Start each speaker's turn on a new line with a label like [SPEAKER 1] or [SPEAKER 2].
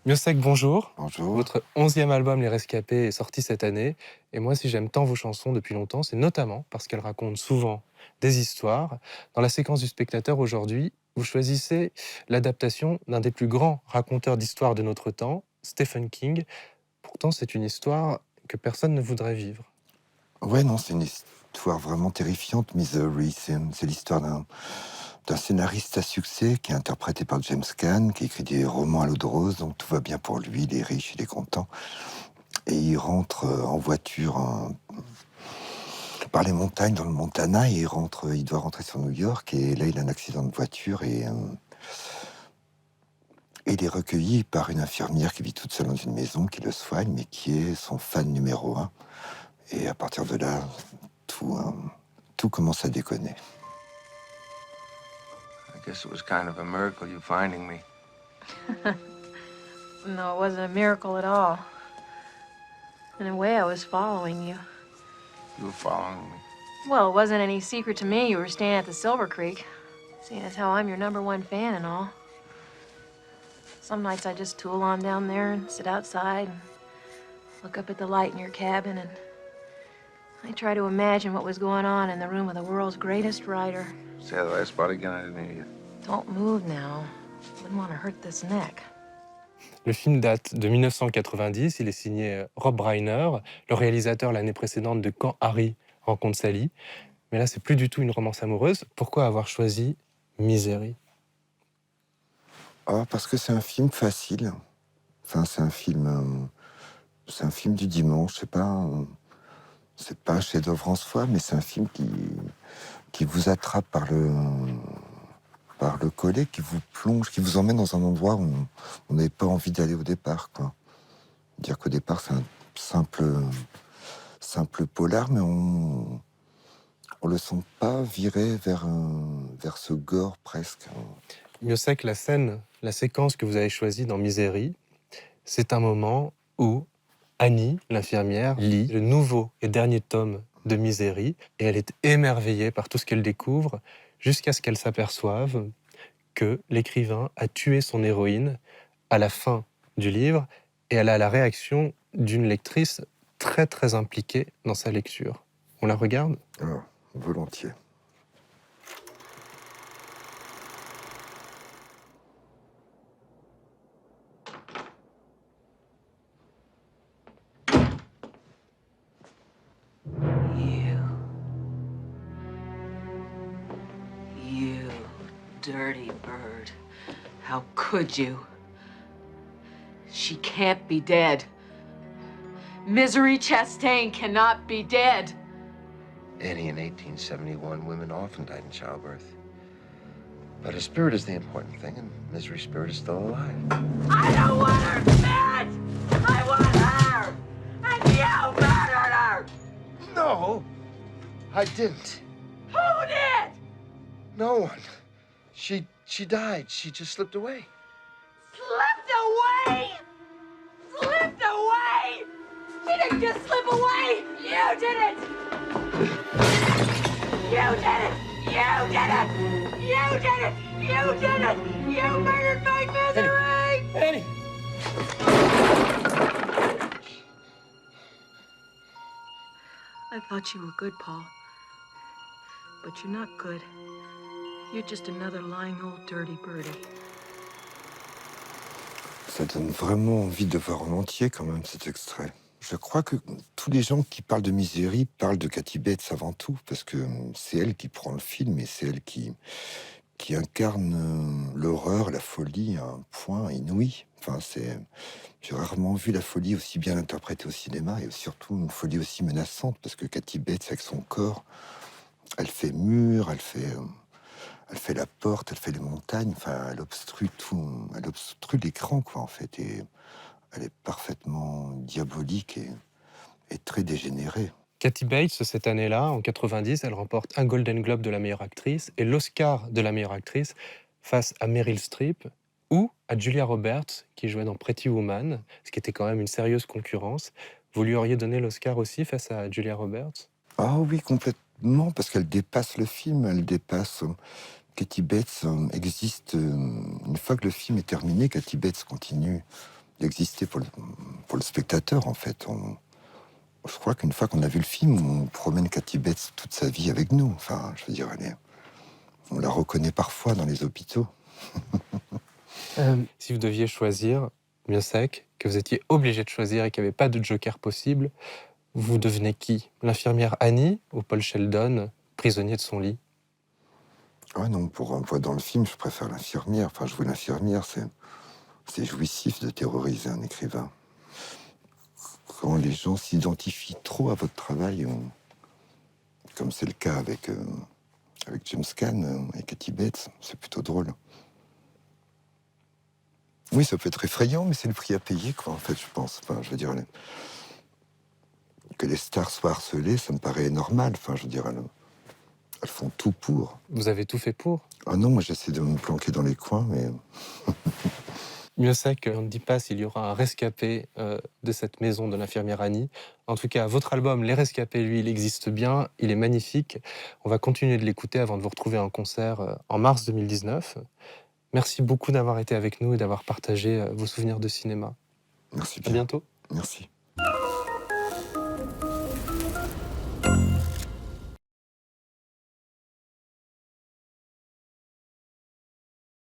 [SPEAKER 1] Miossec, bonjour.
[SPEAKER 2] Bonjour.
[SPEAKER 1] Votre 11e album, Les Rescapés, est sorti cette année. Et moi, si j'aime tant vos chansons depuis longtemps, c'est notamment parce qu'elles racontent souvent des histoires. Dans la séquence du spectateur aujourd'hui, vous choisissez l'adaptation d'un des plus grands raconteurs d'histoires de notre temps, Stephen King. Pourtant, c'est une histoire que personne ne voudrait vivre.
[SPEAKER 2] Ouais, non, c'est une histoire vraiment terrifiante, Misery. C'est l'histoire d'un scénariste à succès qui est interprété par James Caan, qui écrit des romans à l'eau de rose, donc tout va bien pour lui, il est riche, il est content. Et il rentre en voiture par les montagnes dans le Montana, et il doit rentrer sur New York, et là il a un accident de voiture, et il est recueilli par une infirmière qui vit toute seule dans une maison, qui le soigne, mais qui est son fan numéro un. Et à partir de là, tout commence à déconner.
[SPEAKER 3] I guess it was kind of a miracle you finding me.
[SPEAKER 4] No, it wasn't a miracle at all. In a way, I was following you.
[SPEAKER 3] You were following me.
[SPEAKER 4] Well, it wasn't any secret to me you were staying at the Silver Creek, seeing as how I'm your #1 fan and all. Some nights I just tool on down there and sit outside and look up at the light in your cabin, and I try to imagine what was going on in the room of the world's greatest writer.
[SPEAKER 3] Say the last part again, I didn't hear you.
[SPEAKER 4] Don't move now. Wouldn't want to hurt this neck.
[SPEAKER 1] Le film date de 1990, il est signé Rob Reiner, le réalisateur l'année précédente de Quand Harry rencontre Sally. Mais là, c'est plus du tout une romance amoureuse. Pourquoi avoir choisi Misery ?
[SPEAKER 2] Ah, parce que c'est un film facile. Enfin, c'est un film du dimanche. C'est pas un chef-d'œuvre en soi, mais c'est un film qui vous attrape par le collet, qui vous plonge, qui vous emmène dans un endroit où on n'avait pas envie d'aller au départ, quoi. Dire qu'au départ, c'est un simple polar, mais on le sent pas virer vers ce gore presque.
[SPEAKER 1] Miossec, la séquence que vous avez choisie dans Misery, c'est un moment où Annie, l'infirmière, lit le nouveau et dernier tome de Misery et elle est émerveillée par tout ce qu'elle découvre jusqu'à ce qu'elle s'aperçoive que l'écrivain a tué son héroïne à la fin du livre et elle a la réaction d'une lectrice très très impliquée dans sa lecture. On la regarde ?
[SPEAKER 2] Alors, volontiers.
[SPEAKER 5] You dirty bird. How could you? She can't be dead. Misery Chastain cannot be dead.
[SPEAKER 3] Annie, in 1871, women often died in childbirth. But her spirit is the important thing, and Misery's spirit is still alive.
[SPEAKER 5] I don't want her spirit! I want her! And you murdered her!
[SPEAKER 3] No, I didn't.
[SPEAKER 5] Who did?
[SPEAKER 3] No one. She died. She just slipped away.
[SPEAKER 5] Slipped away? Slipped away? She didn't just slip away! You did it! You did it! You did it! You did it! You did it! You murdered my Misery!
[SPEAKER 1] Annie!
[SPEAKER 4] I thought you were good, Paul. But you're not good. You're just another lying old dirty birdie.
[SPEAKER 2] Ça donne vraiment envie de voir en entier, quand même, cet extrait. Je crois que tous les gens qui parlent de Misery parlent de Kathy Bates avant tout, parce que c'est elle qui prend le film et c'est elle qui incarne l'horreur, la folie à un point inouï. Enfin, j'ai rarement vu la folie aussi bien interprétée au cinéma et surtout une folie aussi menaçante, parce que Kathy Bates, avec son corps, elle fait mur, elle fait la porte, elle fait les montagnes, enfin, elle obstrue tout, elle obstrue l'écran, quoi, en fait, et elle est parfaitement diabolique et très dégénérée.
[SPEAKER 1] Kathy Bates, cette année-là, en 90, elle remporte un Golden Globe de la meilleure actrice et l'Oscar de la meilleure actrice face à Meryl Streep ou à Julia Roberts, qui jouait dans Pretty Woman, ce qui était quand même une sérieuse concurrence. Vous lui auriez donné l'Oscar aussi face à Julia Roberts ?
[SPEAKER 2] Ah oui, complètement, parce qu'elle dépasse le film, elle dépasse... Kathy Bates existe... une fois que le film est terminé, Kathy Bates continue Il existait pour le spectateur, en fait. Je crois qu'une fois qu'on a vu le film, on promène Kathy Bates toute sa vie avec nous. Enfin, je veux dire, on la reconnaît parfois dans les hôpitaux.
[SPEAKER 1] Si vous deviez choisir, bien sec, que vous étiez obligé de choisir et qu'il n'y avait pas de joker possible, vous devenez qui? L'infirmière Annie ou Paul Sheldon, prisonnier de son lit?
[SPEAKER 2] Ah non, pour un poids dans le film, je préfère l'infirmière. Enfin, jouer l'infirmière, c'est jouissif de terroriser un écrivain. Quand les gens s'identifient trop à votre travail, comme c'est le cas avec James Caan et Kathy Bates, c'est plutôt drôle. Oui, ça peut être effrayant, mais c'est le prix à payer, quoi, en fait, je pense. Enfin, je veux dire, que les stars soient harcelées, ça me paraît normal. Enfin, je veux dire, elles font tout pour.
[SPEAKER 1] Vous avez tout fait pour?
[SPEAKER 2] Ah non, moi j'essaie de me planquer dans les coins, mais
[SPEAKER 1] Mieux sec, on ne dit pas s'il y aura un rescapé de cette maison de l'infirmière Annie. En tout cas, votre album Les Rescapés, lui, il existe bien, il est magnifique. On va continuer de l'écouter avant de vous retrouver en concert en mars 2019. Merci beaucoup d'avoir été avec nous et d'avoir partagé vos souvenirs de cinéma.
[SPEAKER 2] merci
[SPEAKER 1] À
[SPEAKER 2] bien.
[SPEAKER 1] bientôt.
[SPEAKER 2] Merci.